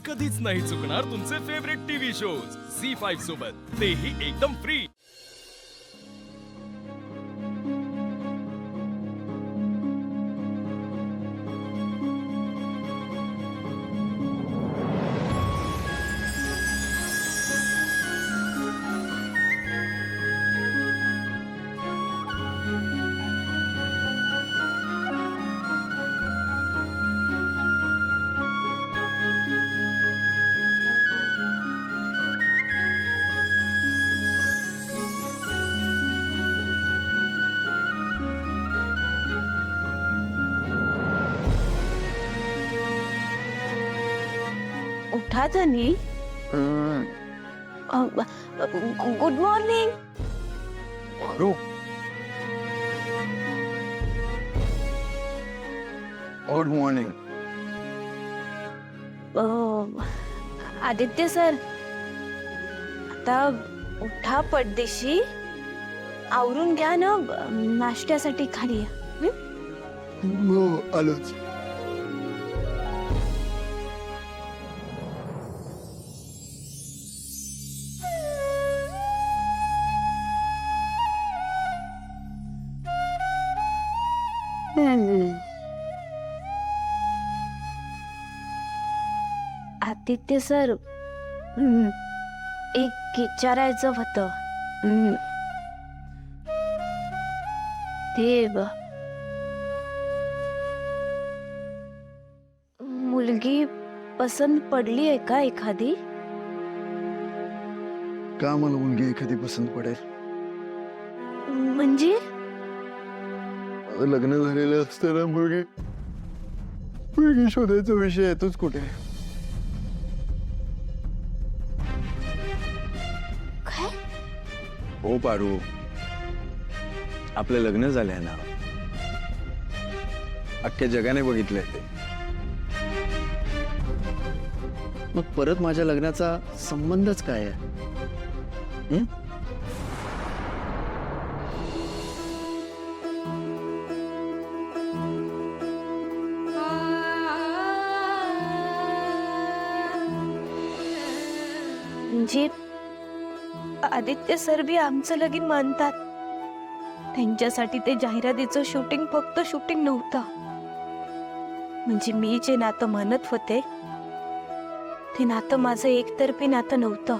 कधीच नाही चुकणार तुमचे फेवरेट टीव्ही शोज झी5 सोबत, तेही एकदम फ्री। उठा धनी। Good morning. Good morning. Aditya sir, आता उठा पडदेशी, आवरून घ्या ना, नाश्त्यासाठी खाली या। हो, आलोच। आदित्य सर, एक विचारायचं होतं। ते मुलगी पसंत पडली आहे का एखादी? का मला मुलगी एखादी पसंत पडेल? म्हणजे माझं लग्न झालेलं असताना मुलगी शोधायचा विषय येतोच कुठे? काय? हो पारू, आपलं लग्न झालंय ना, अख्ख्या जगाने बघितलंय ते। मग परत माझ्या लग्नाचा संबंधच काय आहे? म्हणजे आदित्य सर बी आमचं लगीन मानतात। त्यांच्यासाठी ते जाहिरातीचं शूटिंग फक्त शूटिंग नव्हतं, म्हणजे मी जे नातं मानत होते ते नातं माझं एकतर्फी नातं नव्हतं।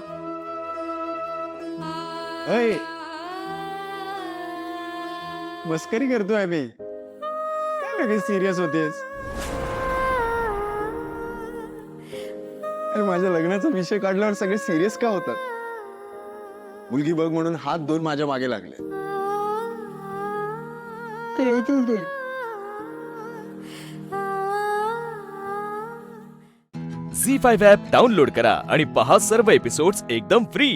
मस्करी करतोय मी, काय लगेच सिरियस होतेस? अरे माझ्या लग्नाचा विषय काढल्यावर सगळे सिरियस का होतात? मुलगी बघ म्हणून हात धुवून माझ्या मागे लागले। झी5 ॲप डाउनलोड करा आणि पहा सर्व एपिसोड्स एकदम फ्री।